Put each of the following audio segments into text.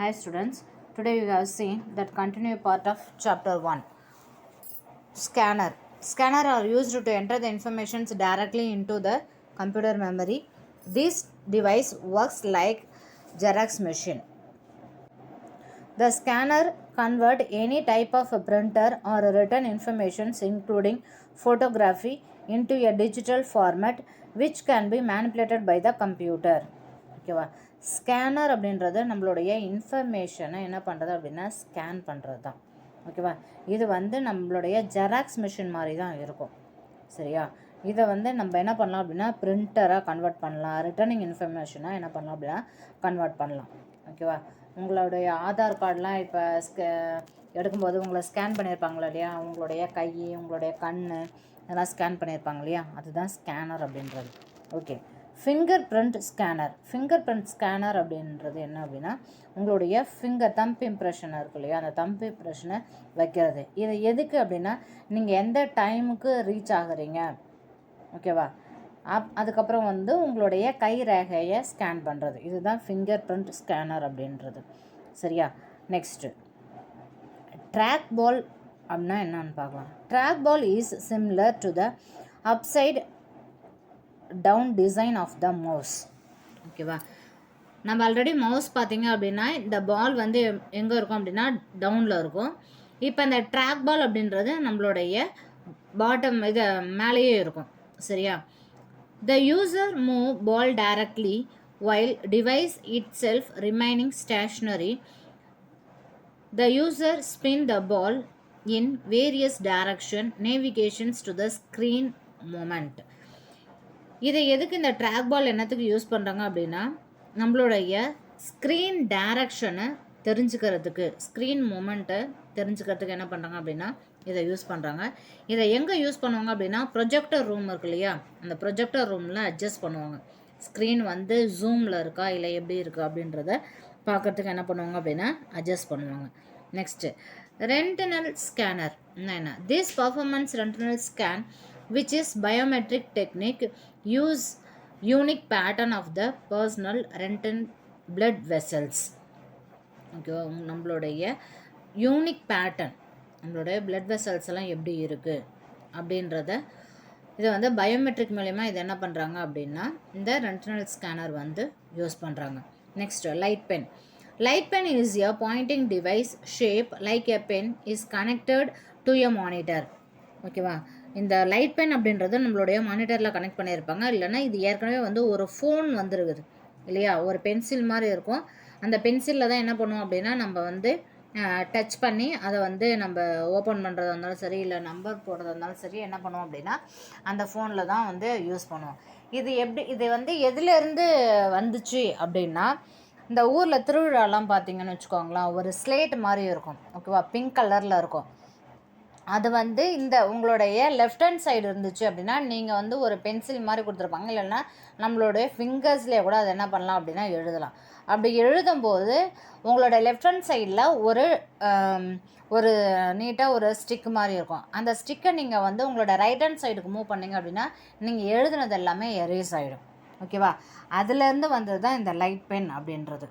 Hi students, today we have seen that continued part of chapter 1. Scanner. Scanner are used to enter the information directly into the computer memory. This device works like Xerox machine. The scanner convert any type of a printer or written information including photography into a digital format which can be manipulated by the computer. ஓகேவா scanner அப்படின்றது நம்மளுடைய இன்ஃபர்மேஷனை என்ன பண்ணுறது அப்படின்னா scan பண்ணுறது தான். ஓகேவா இது நம்மளுடைய ஜெராக்ஸ் மிஷின் மாதிரி தான் இருக்கும். சரியா இதை நம்ம என்ன பண்ணலாம் அப்படின்னா பிரிண்டராக கன்வெர்ட் பண்ணலாம், ரிட்டர்னிங் இன்ஃபர்மேஷனாக என்ன பண்ணலாம் அப்படின்னா கன்வெர்ட் பண்ணலாம். ஓகேவா உங்களுடைய ஆதார் கார்டெலாம் இப்போ எடுக்கும்போது உங்களை ஸ்கேன் பண்ணியிருப்பாங்களா இல்லையா, உங்களுடைய கை, உங்களுடைய கண் இதெல்லாம் ஸ்கேன் பண்ணியிருப்பாங்க இல்லையா, அதுதான் ஸ்கேனர் அப்படின்றது. Okay, finger print scanner. Finger print scanner அப்படின்றது என்ன அப்படின்னா உங்களுடைய தம்ப் இம்ப்ரெஷன் இருக்கு இல்லையா, அந்த தம்ப் இம்ப்ரெஷனை வைக்கிறது. இது எதுக்கு அப்படின்னா நீங்கள் எந்த டைமுக்கு ரீச் ஆகுறீங்க, ஓகேவா, அதுக்கப்புறம் உங்களுடைய கை ரேகையை ஸ்கேன் பண்ணுறது. இதுதான் ஃபிங்கர் பிரிண்ட் ஸ்கேனர் அப்படின்றது. சரியா, நெக்ஸ்ட்டு ட்ராக் பால் அப்படின்னா என்னன்னு பார்க்கலாம். Track ball is similar to the upside down design of the mouse. ஓகேவா, நம்ம ஆல்ரெடி மவுஸ் பார்த்தீங்க அப்படின்னா இந்த பால் எங்கே இருக்கும் அப்படின்னா டவுனில் இருக்கும். இப்போ இந்த ட்ராக் பால் அப்படின்றது நம்மளுடைய பாட்டம் இது மேலேயே இருக்கும். சரியா, the user move ball directly while device itself remaining stationary. The user spin the ball in various direction navigations to the screen moment. இதை எதுக்கு இந்த ட்ராக் பால் என்னத்துக்கு யூஸ் பண்ணுறாங்க அப்படின்னா நம்மளுடைய ஸ்க்ரீன் டைரக்ஷனை தெரிஞ்சுக்கிறதுக்கு, ஸ்க்ரீன் மூமெண்ட்டை தெரிஞ்சுக்கிறதுக்கு என்ன பண்ணுறாங்க அப்படின்னா இதை யூஸ் பண்ணுறாங்க. இதை எங்கே யூஸ் பண்ணுவாங்க அப்படின்னா ப்ரொஜெக்டர் ரூம் இருக்கு இல்லையா, அந்த ப்ரொஜெக்டர் ரூமில் அட்ஜஸ்ட் பண்ணுவாங்க. ஸ்க்ரீன் ஜூமில் இருக்கா இல்லை எப்படி இருக்குது அப்படின்றத பார்க்குறதுக்கு என்ன பண்ணுவாங்க அப்படின்னா அட்ஜஸ்ட் பண்ணுவாங்க. Next retinal scanner. என்ன this performance retinal scan which is biometric technique use unique pattern of the personal retinal blood vessels. Okay, நம்மளுடைய யூனிக் பேட்டர்ன், நம்மளுடைய பிளட் வெசல்ஸ் எல்லாம் எப்படி இருக்குது அப்படின்றத இதை பயோமெட்ரிக் மூலயமா இது என்ன பண்ணுறாங்க அப்படின்னா இந்த ரென்டினல் ஸ்கேனர் யூஸ் பண்ணுறாங்க. Next light pen. Light pen is a pointing device shape like a pen is connected to a monitor. ஓகேவா, இந்த லைட் பென் அப்படின்றது நம்மளுடைய மானிட்டரில் கனெக்ட் பண்ணியிருப்பாங்க. இல்லைன்னா இது ஏற்கனவே ஒரு ஃபோன் வந்துருக்குது இல்லையா, ஒரு பென்சில் மாதிரி இருக்கும். அந்த பென்சிலில் தான் என்ன பண்ணுவோம் அப்படின்னா நம்ம டச் பண்ணி அதை நம்ம ஓப்பன் பண்ணுறதா இருந்தாலும் சரி, இல்லை நம்பர் போடுறதா இருந்தாலும் சரி, என்ன பண்ணுவோம் அப்படின்னா அந்த ஃபோனில் தான் யூஸ் பண்ணுவோம். இது எப்படி இது எதுலேருந்து வந்துச்சு அப்படின்னா இந்த ஊரில் திருவிழாலாம் பார்த்தீங்கன்னு வச்சுக்கோங்களேன், ஒரு ஸ்லேட் மாதிரி இருக்கும். ஓகேவா, பிங்க் கலரில் இருக்கும். அது இந்த உங்களுடைய லெஃப்ட் ஹேண்ட் சைடு இருந்துச்சு அப்படின்னா நீங்கள் ஒரு பென்சில் மாதிரி கொடுத்துருப்பாங்க. இல்லைன்னா நம்மளுடைய ஃபிங்கர்ஸ்லேயே கூட அதை என்ன பண்ணலாம் அப்படின்னா எழுதலாம். அப்படி எழுதும்போது உங்களோட லெஃப்ட் ஹேண்ட் சைடில் ஒரு நீட்டாக ஒரு ஸ்டிக் மாதிரி இருக்கும். அந்த ஸ்டிக்கை நீங்கள் உங்களோட ரைட் ஹேண்ட் சைடுக்கு மூவ் பண்ணிங்க அப்படின்னா நீங்கள் எழுதுனது எல்லாமே எரேஸ் ஆகிடும். ஓகேவா, அதுலேருந்து வந்தது தான் இந்த லைட் பென் அப்படின்றது.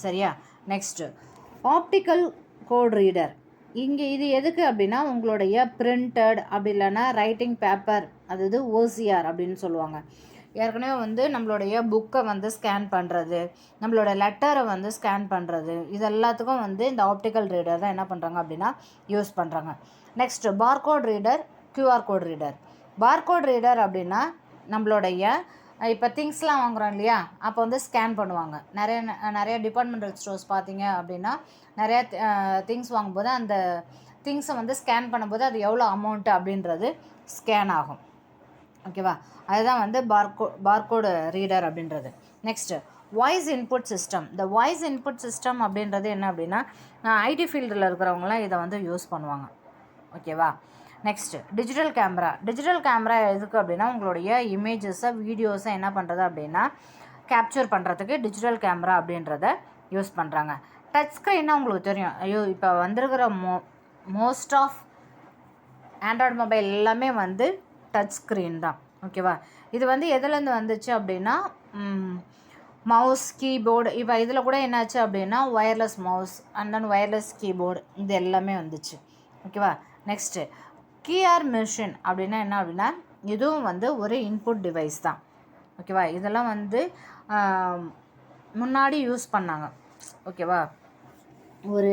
சரியா, நெக்ஸ்ட்டு ஆப்டிக்கல் கோட் ரீடர். இங்கே இது எதுக்கு அப்படின்னா உங்களுடைய பிரிண்டட் அப்படி இல்லைன்னா ரைட்டிங் பேப்பர், அதாவது ஓசிஆர் அப்படின்னு சொல்லுவாங்க. ஏற்கனவே நம்மளுடைய புக்கை ஸ்கேன் பண்ணுறது, நம்மளோட லெட்டரை ஸ்கேன் பண்ணுறது, இது எல்லாத்துக்கும் இந்த ஆப்டிக்கல் ரீடர் தான் என்ன பண்ணுறாங்க அப்படின்னா யூஸ் பண்ணுறாங்க. Next barcode reader, QR code reader. Barcode reader அப்படின்னா நம்மளுடைய இப்போ திங்ஸ்லாம் வாங்குகிறோம் இல்லையா, அப்போ ஸ்கேன் பண்ணுவாங்க. நிறைய டிபார்ட்மெண்டல் ஸ்டோர்ஸ் பார்த்தீங்க அப்படின்னா நிறையா திங்ஸ் வாங்கும்போது அந்த திங்ஸை ஸ்கேன் பண்ணும்போது அது எவ்வளோ அமௌண்ட்டு அப்படின்றது ஸ்கேன் ஆகும். ஓகேவா, அதுதான் பார்கோடு ரீடர் அப்படின்றது. Next voice input system. இந்த வாய்ஸ் இன்புட் சிஸ்டம் அப்படின்றது என்ன அப்படின்னா ஐடி ஃபீல்டில் இருக்கிறவங்களாம் இதை யூஸ் பண்ணுவாங்க. ஓகேவா, next digital camera. Digital camera எதுக்கு அப்படின்னா உங்களுடைய இமேஜஸை, வீடியோஸை என்ன பண்ணுறது அப்படின்னா கேப்சர் பண்ணுறதுக்கு டிஜிட்டல் கேமரா அப்படின்றத யூஸ் பண்ணுறாங்க. டச் ஸ்க்ரீன்னா உங்களுக்கு தெரியும். இப்போ வந்திருக்கிற மோஸ்ட் ஆஃப் ஆண்ட்ராய்டு மொபைல் எல்லாமே டச் ஸ்க்ரீன் தான். ஓகேவா, இது எதுலேருந்து வந்துச்சு அப்படின்னா மவுஸ் கீபோர்டு இப்போ இதில் கூட என்னாச்சு அப்படின்னா wireless mouse and then wireless keyboard இது எல்லாமே வந்துச்சு. ஓகேவா. நெக்ஸ்ட்டு கிஆர் மிஷின் அப்படின்னா என்ன அப்படின்னா இதுவும் வந்து ஒரு இன்புட் டிவைஸ் தான். ஓகேவா. இதெல்லாம் வந்து முன்னாடி யூஸ் பண்ணாங்க. ஓகேவா. ஒரு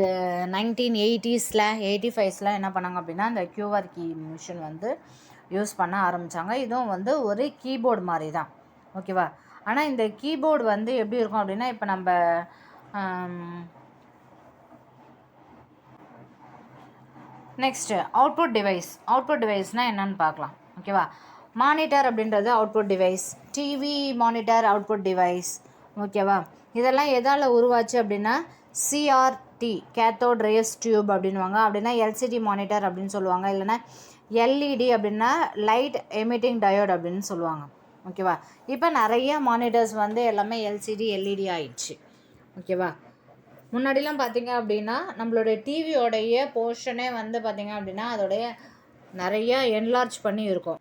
1980s 85s என்ன பண்ணாங்க அப்படின்னா இந்த கியூஆர் கீ மிஷின் வந்து யூஸ் பண்ண ஆரம்பித்தாங்க. இதுவும் வந்து ஒரு கீபோர்டு மாதிரி தான். ஓகேவா. ஆனால் இந்த கீபோர்டு வந்து எப்படி இருக்கும் அப்படின்னா இப்போ நம்ம நெக்ஸ்ட்டு அவுட்புட் டிவைஸ்னால் என்னென்னு பார்க்கலாம். ஓகேவா. மானிட்டர் அப்படின்றது output device, TV monitor output device. ஓகேவா. இதெல்லாம் எதால் உருவாச்சு அப்படின்னா சிஆர்டி கேத்தோட் ரேஸ் டியூப் அப்படின்வாங்க, அப்படின்னா எல்சிடி மானிட்டர் அப்படின்னு சொல்லுவாங்க, இல்லைன்னா எல்இடி அப்படின்னா லைட் எமிட்டிங் டயோட் அப்படின்னு சொல்லுவாங்க. ஓகேவா. இப்போ நிறைய மானிட்டர்ஸ் வந்து எல்லாமே எல்சிடி எல்இடி ஆயிடுச்சு. ஓகேவா. முன்னாடிலாம் பார்த்திங்க அப்படின்னா நம்மளுடைய டிவியோடைய போர்ஷனே வந்து பார்த்திங்க அப்படின்னா அதோடைய நிறையா என்லார்ஜ் பண்ணி இருக்கும்.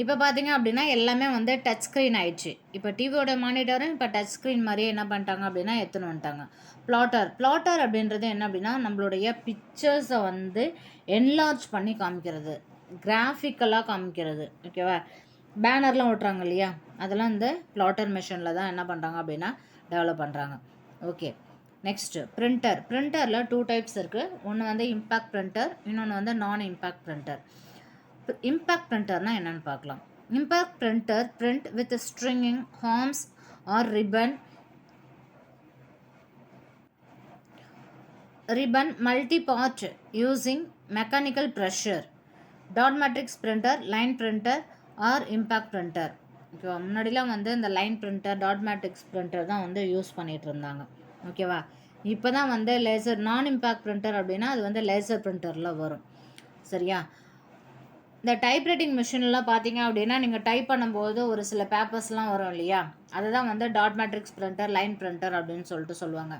இப்போ பார்த்திங்க அப்படின்னா எல்லாமே வந்து டச் ஸ்க்ரீன் ஆயிடுச்சு. இப்போ டிவியோட மானிட்டரும் இப்போ டச் ஸ்க்ரீன் மாதிரியே என்ன பண்ணிட்டாங்க அப்படின்னா எடுத்துன்னு வந்துட்டாங்க. ப்ளாட்டர் அப்படின்றது என்ன அப்படின்னா நம்மளுடைய பிக்சர்ஸை வந்து என்லார்ஜ் பண்ணி காமிக்கிறது, கிராஃபிக்கலாக காமிக்கிறது. ஓகேவா. பேனர்லாம் ஓட்டுறாங்க இல்லையா, அதெல்லாம் இந்த ப்ளாட்டர் மிஷினில் தான் என்ன பண்ணுறாங்க அப்படின்னா டெவலப் பண்ணுறாங்க. ஓகே. நெக்ஸ்ட்டு பிரிண்டரில் 2 டைப்ஸ் இருக்குது. ஒன்று வந்து இம்பேக்ட் பிரிண்டர், இன்னொன்று வந்து நான் இம்பேக்ட் பிரிண்டர். இம்பேக்ட் பிரிண்டர்னால் என்னென்னு பார்க்கலாம். Impact printer print with striking ஹார்ம்ஸ் or ribbon multi-part using mechanical pressure. Dot matrix printer, line printer or impact printer. ஓகேவா. முன்னாடிலாம் வந்து இந்த line printer, dot matrix printer தான் வந்து யூஸ் பண்ணிகிட்டு இருந்தாங்க. ஓகேவா. இப்போ தான் வந்து லேசர் நான் இம்பேக்ட் பிரிண்டர் அப்படின்னா அது வந்து லேசர் பிரிண்டரில் வரும். சரியா. இந்த டைப்ரைட்டிங் மிஷின்லாம் பார்த்தீங்க அப்படின்னா நீங்கள் டைப் பண்ணும்போது ஒரு சில பேப்பர்ஸ்லாம் வரும் இல்லையா, அதுதான் வந்து dot matrix printer, line printer அப்படின்னு சொல்லிட்டு சொல்லுவாங்க.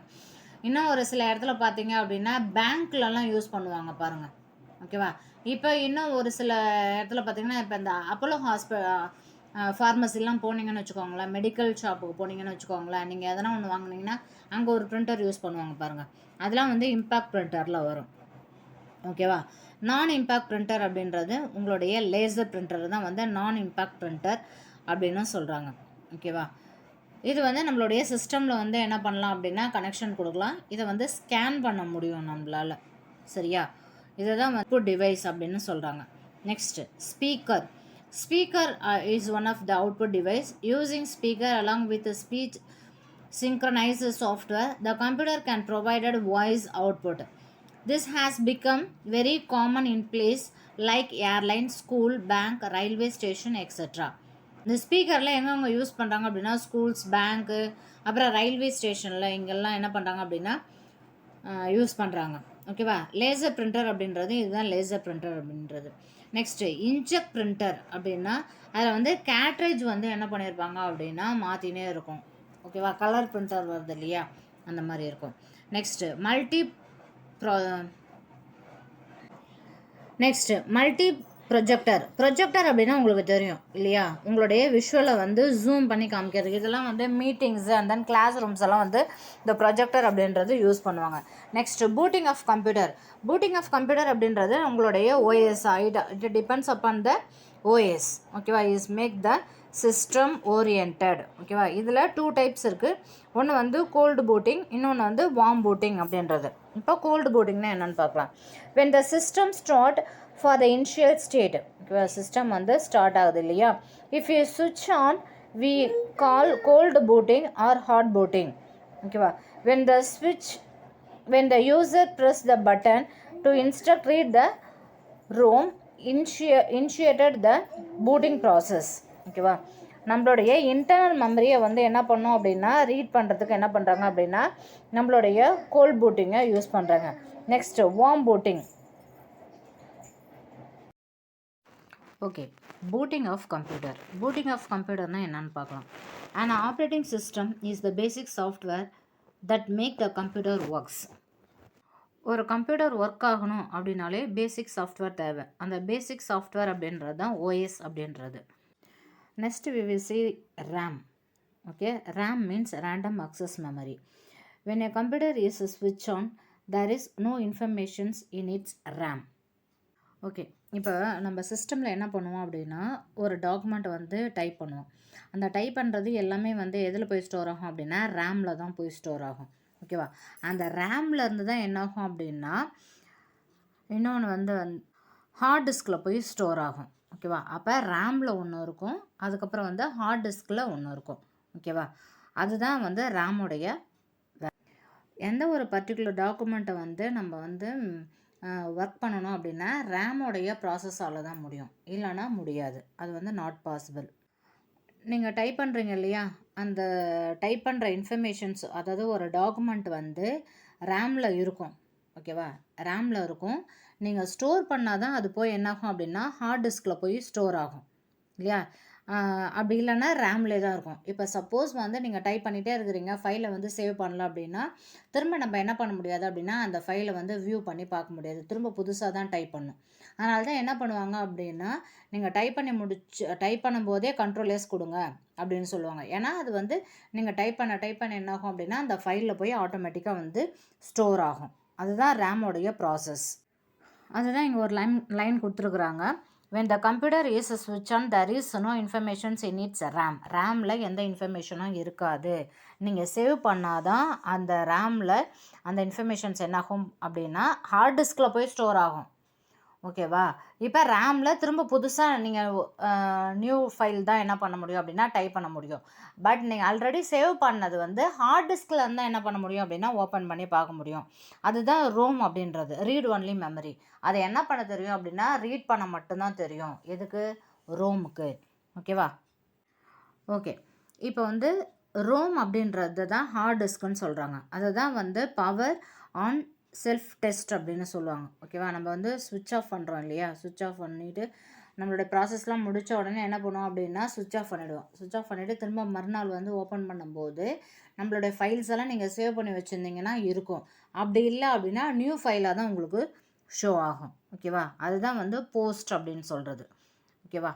இன்னும் ஒரு சில இடத்துல பார்த்தீங்க அப்படின்னா பேங்க்லலாம் யூஸ் பண்ணுவாங்க பாருங்கள். ஓகேவா. இப்போ இன்னும் ஒரு சில இடத்துல பார்த்தீங்கன்னா இப்போ இந்த அப்போலோ ஃபார்மசிலாம் போனீங்கன்னு வச்சுக்கோங்களேன், மெடிக்கல் ஷாப்புக்கு போனீங்கன்னு வச்சுக்கோங்களேன், நீங்கள் எதனா ஒன்று வாங்கினீங்கன்னா அங்கே ஒரு பிரிண்டர் யூஸ் பண்ணுவாங்க பாருங்கள், அதெல்லாம் வந்து இம்பேக்ட் பிரிண்டரில் வரும். ஓகேவா. நான் இம்பேக்ட் பிரிண்டர் அப்படின்றது உங்களுடைய லேசர் பிரிண்டர் தான் வந்து நான் இம்பேக்ட் பிரிண்டர் அப்படின்னு சொல்கிறாங்க. ஓகேவா. இது வந்து நம்மளுடைய சிஸ்டமில் வந்து என்ன பண்ணலாம் அப்படின்னா கனெக்ஷன் கொடுக்கலாம், இதை வந்து ஸ்கேன் பண்ண முடியும் நம்மளால். சரியா. இதை தான் வந்து டிவைஸ் அப்படின்னு சொல்கிறாங்க. Next speaker is one of the output device. Using speaker along with speech synchronized software, the computer can provide voice output. This has become very common in place like airline, school, bank, railway station, etc. இந்த ஸ்பீக்கரில் எங்கெங்கே use பண்ணுறாங்க அப்படின்னா schools, பேங்க்கு, அப்புறம் railway ஸ்டேஷனில் இங்கெல்லாம் என்ன பண்ணுறாங்க அப்படின்னா யூஸ் பண்ணுறாங்க. ஓகேவா. லேசர் பிரிண்டர் அப்படின்றது இதுதான் லேசர் பிரிண்டர் அப்படின்றது. நெக்ஸ்ட்டு இன்ஜெக்ட் பிரிண்டர் அப்படின்னா அதில் வந்து கேட்ரேஜ் வந்து என்ன பண்ணியிருப்பாங்க அப்படின்னா மாற்றினே இருக்கும். ஓகேவா. கலர் பிரிண்டர் வருது இல்லையா, அந்த மாதிரி இருக்கும். நெக்ஸ்ட்டு மல்டி ப்ரொஜெக்டர் அப்படின்னா உங்களுக்கு தெரியும் இல்லையா, உங்களுடைய விஷுவலை வந்து ஜூம் பண்ணி காமிக்கிறது. இதெல்லாம் வந்து meetings and then class rooms எல்லாம் வந்து இந்த ப்ரொஜெக்டர் அப்படின்றது யூஸ் பண்ணுவாங்க. நெக்ஸ்ட்டு பூட்டிங் ஆஃப் கம்ப்யூட்டர் அப்படின்றது உங்களுடைய OS it depends upon the OS. ஓகேவா. Is Mac the system oriented. ஓகேவா. இதில் 2 டைப்ஸ் இருக்குது. ஒன்று வந்து கோல்டு பூட்டிங், இன்னொன்று வந்து வார்ம் பூட்டிங் அப்படின்றது. இப்போ கோல்டு பூட்டிங்னா என்னென்னு பார்க்கலாம். when the system start for the initial state. ஓகேவா. சிஸ்டம் வந்து ஸ்டார்ட் ஆகுது இல்லையா, if you switch on we call cold booting or hot booting. ஓகேவா. when the user press the button to instruct read the ROM initiated the booting process. ஓகேவா. நம்மளுடைய internal மெமரியை வந்து என்ன பண்ணோம் அப்படின்னா ரீட் பண்ணுறதுக்கு என்ன பண்ணுறாங்க அப்படின்னா நம்மளுடைய கோல்ட் பூட்டிங்கை யூஸ் பண்ணுறாங்க. Next warm booting. Okay. Booting of கம்ப்யூட்டர்னால் என்னென்னு பார்க்கலாம். an operating system is the basic software that make the computer works. ஒரு கம்ப்யூட்டர் ஒர்க் ஆகணும் அப்படின்னாலே பேசிக் சாஃப்ட்வேர் தேவை. அந்த பேசிக் சாஃப்ட்வேர் அப்படின்றது தான் ஓஎஸ் அப்படின்றது. Next we will see RAM. Okay, RAM means random access memory. When a computer is switched on, there is no informations in its RAM. Okay, இப்போ நம்ம சிஸ்டமில் என்ன பண்ணுவோம் அப்படின்னா, ஒரு டாக்குமெண்ட் வந்து டைப் பண்ணுவோம். அந்த டைப் பண்ணுறது எல்லாமே வந்து எதில் போய் ஸ்டோர் ஆகும் அப்படின்னா, ரேமில் தான் போய் ஸ்டோர் ஆகும். ஓகேவா? அந்த ரேமில் இருந்து தான் என்ன ஆகும் அப்படின்னா, இன்னொன்று வந்து ஹார்ட் டிஸ்கில் போய் ஸ்டோர் ஆகும். ஓகேவா? அப்போ ரேமில் ஒன்று இருக்கும், அதுக்கப்புறம் வந்து ஹார்ட் டிஸ்கில் ஒன்று இருக்கும். ஓகேவா? அதுதான் வந்து ரேமுடைய. எந்த ஒரு பர்டிகுலர் டாக்குமெண்ட்டை வந்து நம்ம வந்து ஒர்க் பண்ணணும் அப்படின்னா ரேமோடைய ப்ராசஸால் தான் முடியும், இல்லைனா முடியாது. அது வந்து நாட் பாசிபிள். நீங்கள் டைப் பண்ணுறீங்க இல்லையா, அந்த டைப் பண்ணுற இன்ஃபர்மேஷன்ஸ், அதாவது ஒரு டாக்குமெண்ட் வந்து ரேமில் இருக்கும். ஓகேவா? ரேமில் இருக்கும். நீங்கள் ஸ்டோர் பண்ணால் தான் அது போய் என்னாகும் அப்படின்னா ஹார்ட் டிஸ்கில் போய் ஸ்டோர் ஆகும் இல்லையா? அப்படி இல்லைன்னா ரேம்லே தான் இருக்கும். இப்போ சப்போஸ் வந்து நீங்கள் டைப் பண்ணிகிட்டே இருக்கிறீங்க, ஃபைலை வந்து சேவ் பண்ணல அப்படின்னா திரும்ப நம்ம என்ன பண்ண முடியாது அப்படின்னா அந்த ஃபைலை வந்து வியூ பண்ணி பார்க்க முடியாது, திரும்ப புதுசாக தான் டைப் பண்ணணும். அதனால தான் என்ன பண்ணுவாங்க அப்படின்னா, நீங்கள் டைப் பண்ணும்போதே கண்ட்ரோல் எஸ் கொடுங்க அப்படின்னு சொல்லுவாங்க. ஏன்னா அது வந்து நீங்கள் டைப் பண்ண என்ன ஆகும் அப்படின்னா அந்த ஃபைலில் போய் ஆட்டோமேட்டிக்காக வந்து ஸ்டோர் ஆகும். அதுதான் ரேமோடைய ப்ராசஸ். அதுதான் இங்கே ஒரு லைன் கொடுத்துருக்குறாங்க. when the computer is switched on, there is no information in its RAM. ரேமில் எந்த இன்ஃபர்மேஷனும் இருக்காது. நீங்கள் சேவ் பண்ணாதான் அந்த ரேமில் அந்த இன்ஃபர்மேஷன்ஸ் என்னாகும் அப்படின்னா ஹார்ட் டிஸ்கில் போய் ஸ்டோர் ஆகும். ஓகேவா? இப்போ ரேமில் திரும்ப புதுசாக நீங்கள் நியூ ஃபைல் தான் என்ன பண்ண முடியும் அப்படின்னா டைப் பண்ண முடியும். பட் நீங்கள் ஆல்ரெடி சேவ் பண்ணது வந்து ஹார்ட் டிஸ்கில் இருந்தால் என்ன பண்ண முடியும் அப்படின்னா ஓப்பன் பண்ணி பார்க்க முடியும். அதுதான் ரோம் அப்படின்றது, ரீட் ஒன்லி மெமரி. அதை என்ன பண்ண தெரியும் அப்படின்னா ரீட் பண்ண மட்டும்தான் தெரியும். எதுக்கு? ரோமுக்கு. ஓகேவா? ஓகே, இப்போ வந்து ரோம் அப்படின்றது தான் ஹார்ட் டிஸ்க்குன்னு சொல்கிறாங்க. அதுதான் வந்து பவர் ஆன் செல்ஃப் டெஸ்ட் அப்படின்னு சொல்லுவாங்க. ஓகேவா? நம்ம வந்து சுவிட்ச் ஆஃப் பண்ணுறோம் இல்லையா, சுவிட்ச் ஆஃப் பண்ணிவிட்டு நம்மளோட ப்ராசஸ்லாம் முடித்த உடனே என்ன பண்ணுவோம் அப்படின்னா சுவிட்ச் ஆஃப் பண்ணிவிடுவோம். சுவிட்ச் ஆஃப் பண்ணிவிட்டு திரும்ப மறுநாள் வந்து ஓப்பன் பண்ணும்போது நம்மளுடைய ஃபைல்ஸ் எல்லாம் நீங்கள் சேவ் பண்ணி வச்சுருந்தீங்கன்னா இருக்கும். அப்படி இல்லை அப்படின்னா நியூ ஃபைலாக தான் உங்களுக்கு ஷோ ஆகும். ஓகேவா? அதுதான் வந்து போஸ்ட் அப்படின்னு சொல்கிறது. ஓகேவா?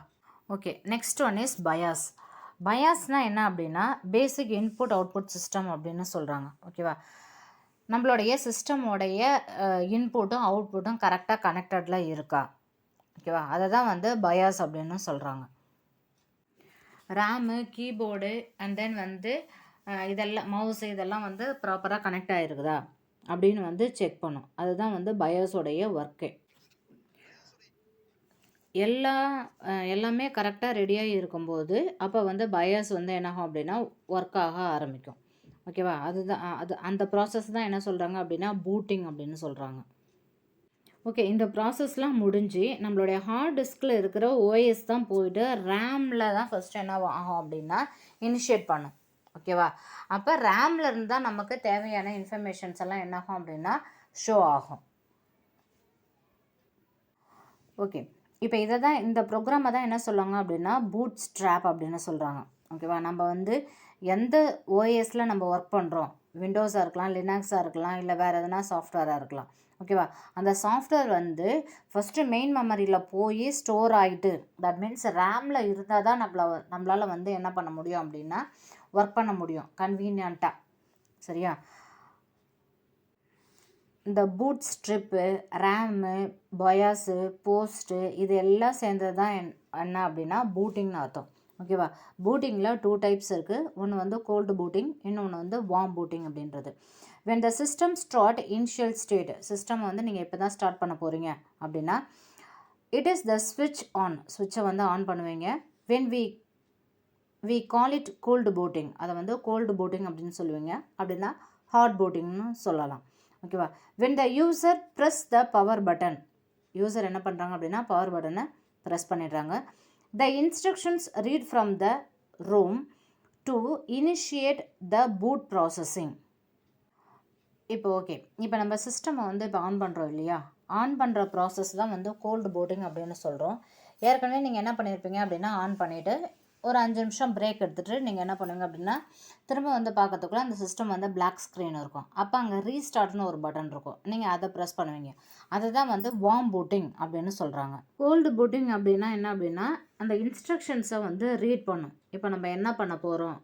Okay, next one is BIOS. பயாஸ்னால் என்ன அப்படின்னா பேசிக் இன்புட் அவுட்புட் சிஸ்டம் அப்படின்னு சொல்கிறாங்க. ஓகேவா? நம்மளுடைய சிஸ்டமோடைய இன்புட்டும் அவுட்புட்டும் கரெக்டாக கனெக்டடில் இருக்கா? ஓகேவா? அதை தான் வந்து பயாஸ் அப்படின்னு சொல்கிறாங்க. ரேமு, கீபோர்டு அண்ட் தென் வந்து இதெல்லாம் மவுஸு இதெல்லாம் வந்து ப்ராப்பராக கனெக்ட் ஆகிருக்குதா அப்படின்னு வந்து செக் பண்ணும். அதுதான் வந்து பயாஸோடைய ஒர்க்கே. எல்லாமே கரெக்டாக ரெடியாகி இருக்கும்போது அப்போ வந்து பயாஸ் வந்து என்னாகும் அப்படின்னா ஒர்க் ஆக ஆரம்பிக்கும். ஓகேவா? அதுதான் அந்த ப்ராசஸ் தான் என்ன சொல்கிறாங்க அப்படின்னா பூட்டிங் அப்படின்னு சொல்கிறாங்க. ஓகே, இந்த ப்ராசஸ்லாம் முடிஞ்சு நம்மளுடைய ஹார்ட் டிஸ்கில் இருக்கிற ஓஎஸ் தான் போயிட்டு ரேமில் தான் ஃபஸ்ட்டு என்ன ஆகும் அப்படின்னா இனிஷியேட் பண்ணும். ஓகேவா? அப்போ ரேமில் இருந்தால் நமக்கு தேவையான இன்ஃபர்மேஷன்ஸ் எல்லாம் என்ன ஆகும் அப்படின்னா ஷோ ஆகும். ஓகே, இப்போ இந்த ப்ரோக்ராமை தான் என்ன சொல்லுவாங்க அப்படின்னா பூட் ஸ்ட்ராப் அப்படின்னு சொல்கிறாங்க. ஓகேவா? நம்ம வந்து எந்த ஓஎஸில் நம்ம ஒர்க் பண்ணுறோம், விண்டோஸாக இருக்கலாம், லினக்ஸாக இருக்கலாம், இல்லை வேறு எதனா சாஃப்ட்வேராக இருக்கலாம். ஓகேவா? அந்த சாஃப்ட்வேர் வந்து ஃபஸ்ட்டு மெயின் மெமரியில் போய் ஸ்டோர் ஆகிட்டு, தட் மீன்ஸ் ரேமில் இருந்தால் தான் நம்மளால் வந்து என்ன பண்ண முடியும் அப்படின்னா ஒர்க் பண்ண முடியும் கன்வீனியண்ட்டாக. சரியா? இந்த boot strip, RAM, bias, post இது எல்லாம் சேர்ந்தது தான் என்ன அப்படின்னா பூட்டிங்னு அர்த்தம். ஓகேவா? பூட்டிங்கில் 2 டைப்ஸ் இருக்குது. ஒன்று வந்து கோல்டு பூட்டிங், இன்னொன்று வந்து வார்ம் பூட்டிங் அப்படின்றது. when the system start initial state, system வந்து நீங்கள் இப்போ தான் ஸ்டார்ட் பண்ண போகிறீங்க அப்படின்னா இட் இஸ் த ஸ்விட்ச் ஆன், ஸ்விட்சை வந்து ஆன் பண்ணுவீங்க. when we call it cold booting, அதை வந்து கோல்டு பூட்டிங் அப்படின்னு சொல்லுவீங்க. அப்படின்னா ஹாட் பூட்டிங்னு சொல்லலாம். ஓகேவா? when the user press the power button, user என்ன பண்ணுறாங்க அப்படின்னா பவர் பட்டனை ப்ரெஸ் பண்ணிடுறாங்க. the instructions read from the ROM to initiate the boot processing. இப்போ ஓகே, இப்போ நம்ம சிஸ்டமை வந்து இப்போ ஆன் பண்ணுறோம் இல்லையா, ஆன் பண்ணுற ப்ராசஸ் தான் வந்து கோல்டு பூட்டிங் அப்படின்னு சொல்கிறோம். ஏற்கனவே நீங்கள் என்ன பண்ணியிருப்பீங்க அப்படின்னா ஆன் பண்ணிவிட்டு ஒரு 5 நிமிஷம் பிரேக் எடுத்துகிட்டு நீங்கள் என்ன பண்ணுவீங்க அப்படின்னா திரும்ப வந்து பார்க்கறதுக்குள்ள அந்த சிஸ்டம் வந்து பிளாக் ஸ்க்ரீன் இருக்கும். அப்போ அங்கே ரீஸ்டார்ட்னு ஒரு பட்டன் இருக்கும், நீங்கள் அதை ப்ரெஸ் பண்ணுவீங்க. அதுதான் வந்து வார்ம் பூட்டிங் அப்படின்னு சொல்கிறாங்க. கோல்டு பூட்டிங் அப்படின்னா என்ன அப்படின்னா அந்த இன்ஸ்ட்ரக்ஷன்ஸை வந்து ரீட் பண்ணும். இப்போ நம்ம என்ன பண்ண போகிறோம்,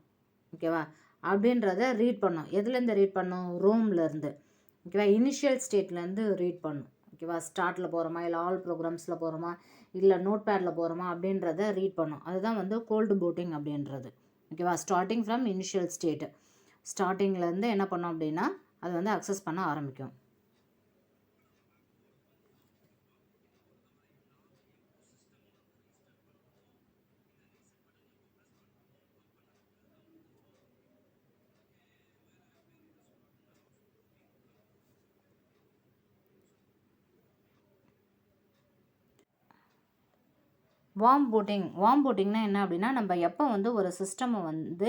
ஓகேவா அப்படின்றத ரீட் பண்ணும். எதுலேருந்து ரீட் பண்ணும்? ரோம்லேருந்து. ஓகேவா இனிஷியல் ஸ்டேட்லேருந்து ரீட் பண்ணும். ஓகேவா ஸ்டார்ட்டில் போகிறோமா இல்லை ஆல் ப்ரோக்ராம்ஸில் போகிறோமா இல்லை நோட் பேடில் போகிறோமா அப்படின்றத ரீட் பண்ணும். அதுதான் வந்து கோல்டு பூட்டிங் அப்படின்றது. ஓகேவா ஸ்டார்டிங் ஃப்ரம் இனிஷியல் ஸ்டேட்டு, ஸ்டார்டிங்லேருந்து என்ன பண்ணோம் அப்படின்னா அது வந்து அக்சஸ் பண்ண ஆரம்பிக்கும். வார்ம் பூட்டிங்னா என்ன அப்படின்னா, நம்ம எப்போ வந்து ஒரு சிஸ்டமை வந்து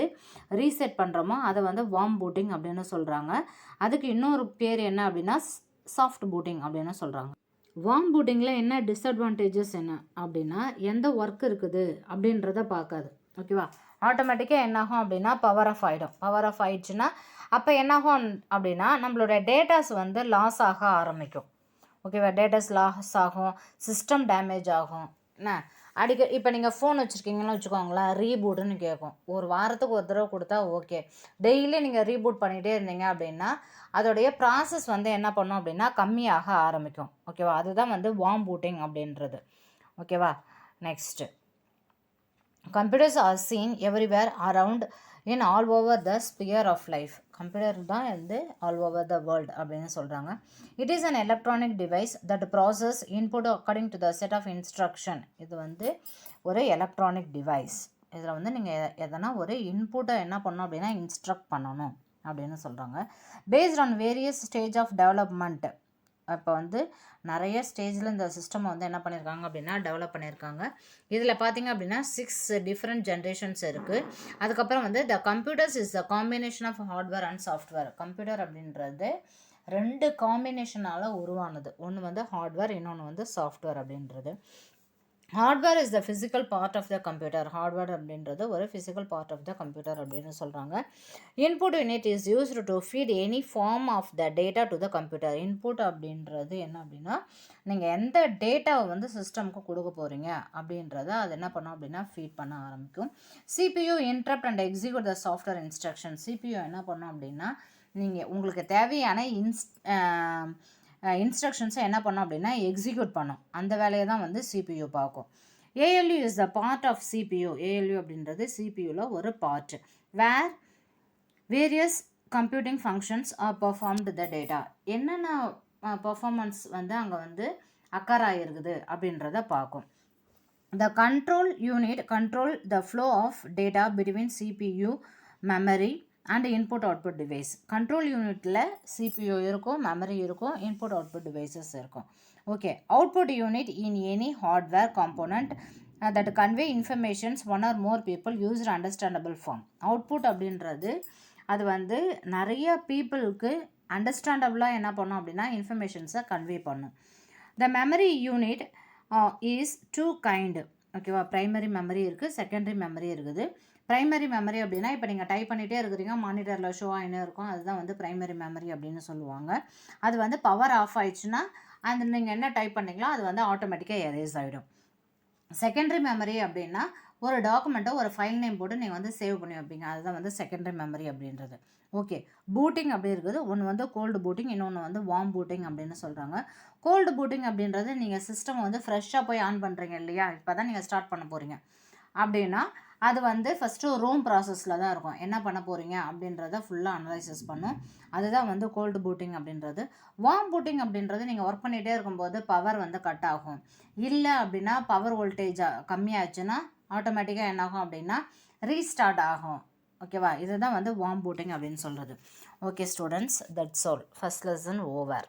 ரீசெட் பண்ணுறோமோ அதை வந்து வார்ம் பூட்டிங் அப்படின்னு சொல்கிறாங்க. அதுக்கு இன்னொரு பேர் என்ன அப்படின்னா சாஃப்ட் பூட்டிங் அப்படின்னு சொல்கிறாங்க. வார்ம் பூட்டிங்கில் என்ன டிஸ்அட்வான்டேஜஸ் என்ன அப்படின்னா, எந்த ஒர்க் இருக்குது அப்படின்றத பார்க்காது. ஓகேவா ஆட்டோமேட்டிக்காக என்னாகும் அப்படின்னா பவர் ஆஃப் ஆகிடும். பவர் ஆஃப் ஆயிடுச்சுன்னா அப்போ என்னாகும் அப்படின்னா நம்மளுடைய டேட்டாஸ் வந்து லாஸ் ஆக ஆரம்பிக்கும். ஓகேவா டேட்டாஸ் லாஸ் ஆகும், சிஸ்டம் டேமேஜ் ஆகும். என்ன இப்போ நீங்கள் ஃபோன் வச்சுருக்கீங்கன்னு வச்சுக்கோங்களேன், ரீபூட்டுன்னு கேட்கும். ஒரு வாரத்துக்கு ஒரு தடவை கொடுத்தா ஓகே. டெய்லி நீங்கள் ரீபூட் பண்ணிகிட்டே இருந்தீங்க அப்படின்னா அதோடைய ப்ராசஸ் வந்து என்ன பண்ணும் அப்படின்னா கம்மியாக ஆரம்பிக்கும். ஓகேவா அதுதான் வந்து வார்ம் பூட்டிங் அப்படின்றது. ஓகேவா next, computers are seen everywhere around in all over the sphere of life. Computer தான் வந்து ஆல் ஓவர் த வேர்ல்டு அப்படின்னு சொல்கிறாங்க. It is an electronic device that process input according to the set of instruction. இது வந்து ஒரு electronic device. இதில் வந்து நீங்கள் எதனா ஒரு இன்புட்டை என்ன பண்ணணும் அப்படின்னா இன்ஸ்ட்ரக்ட் பண்ணணும் அப்படின்னு சொல்கிறாங்க. Based on various stage of development. இப்போ வந்து நிறைய ஸ்டேஜில் இந்த சிஸ்டம் வந்து என்ன பண்ணியிருக்காங்க அப்படின்னா டெவலப் பண்ணியிருக்காங்க. இதில் பார்த்திங்க அப்படின்னா 6 டிஃப்ரெண்ட் ஜென்ரேஷன்ஸ் இருக்குது. அதுக்கப்புறம் வந்து the computers is the combination of hardware and software. Computer அப்படின்றது 2 காம்பினேஷனால் உருவானது. ஒன்று வந்து ஹார்ட்வேர், இன்னொன்று வந்து சாஃப்ட்வேர் அப்படின்றது. Hardware is the physical part of the computer. Hardware அப்படின்றது ஒரு physical part of the computer அப்படின்னு சொல்கிறாங்க. Input unit is used to feed any form of the data to the computer. Input அப்படின்றது என்ன அப்படின்னா நீங்கள் எந்த டேட்டாவை வந்து சிஸ்டமுக்கு கொடுக்க போகிறீங்க அப்படின்றத அது என்ன பண்ணோம் அப்படின்னா ஃபீட் பண்ண ஆரம்பிக்கும். CPU interrupt and execute the software instruction. CPU என்ன பண்ணோம் அப்படின்னா நீங்கள் உங்களுக்கு தேவையான இன்ஸ்ட்ரக்ஷன்ஸை என்ன பண்ணோம் அப்படின்னா எக்ஸிக்யூட் பண்ணும். அந்த வேலையை தான் வந்து சிபியூ பார்க்கும். ALU is the part of CPU. ALU அப்படின்றது சிபியூவில் ஒரு part. Where various computing functions are performed the data. என்னென்ன பர்ஃபார்மன்ஸ் வந்து அங்கே வந்து அக்கர் ஆகிருக்குது அப்படின்றத பார்க்கும். The control unit control the flow of data between CPU memory and input output device. Control யூனிட்டில் சிபியூ இருக்கும், மெமரி இருக்கும், இன்புட் அவுட்புட் டிவைசஸ் இருக்கும். Okay output unit in any hardware component that convey informations one or more people used understandable form. Output அப்படின்றது அது வந்து நிறைய பீப்புளுக்கு அண்டர்ஸ்டாண்டபிளாக என்ன பண்ணும் அப்படின்னா இன்ஃபர்மேஷன்ஸை கன்வே பண்ணும். த மெமரி யூனிட் இஸ் 2 கைண்டு. ஓகேவா ப்ரைமரி மெமரி இருக்குது, செகண்டரி மெமரி இருக்குது. ப்ரைமரி மெமரி அப்படின்னா இப்போ நீங்கள் டைப் பண்ணிகிட்டே இருக்கிறீங்க, மானிட்டரில் ஷோ ஆகினே இருக்கும், அதுதான் வந்து ப்ரைமரி மெமரி அப்படின்னு சொல்லுவாங்க. அது வந்து பவர் ஆஃப் ஆயிடுச்சுன்னா அந்த நீங்கள் என்ன டைப் பண்ணிங்களோ அது வந்து ஆட்டோமேட்டிக்காக எரேஸ் ஆகிடும். செகண்டரி மெமரி அப்படின்னா ஒரு டாக்குமெண்ட்டை ஒரு ஃபைல் நேம் போட்டு நீங்கள் வந்து சேவ் பண்ணி வைப்பீங்க, அதுதான் வந்து செகண்டரி மெமரி அப்படின்றது. ஓகே பூட்டிங் அப்படி இருக்குது. ஒன்று வந்து கோல்டு பூட்டிங், இன்னொன்று வந்து வார்ம் பூட்டிங் அப்படின்னு சொல்கிறாங்க. கோல்டு பூட்டிங் அப்படின்றது நீங்கள் சிஸ்டம் வந்து ஃப்ரெஷ்ஷாக போய் ஆன் பண்ணுறீங்க இல்லையா, இப்போ தான் நீங்கள் ஸ்டார்ட் பண்ண போகிறீங்க அப்படின்னா அது வந்து ஃபஸ்ட்டு ரோம் ப்ராசஸில் தான் இருக்கும். என்ன பண்ண போகிறீங்க அப்படின்றத ஃபுல்லாக அனலைசிஸ் பண்ணும். அதுதான் வந்து கோல்டு பூட்டிங் அப்படின்றது. வார்ம் பூட்டிங் அப்படின்றது நீங்கள் ஒர்க் பண்ணிகிட்டே இருக்கும்போது பவர் வந்து கட் ஆகும். இல்லை அப்படின்னா பவர் வோல்டேஜ் கம்மியாச்சுன்னா ஆட்டோமேட்டிக்காக என்ன ஆகும் அப்படின்னா ரீஸ்டார்ட் ஆகும். ஓகேவா இதுதான் வந்து வார்ம் பூட்டிங் அப்படின்னு சொல்கிறது. Okay students, that's all. First lesson over.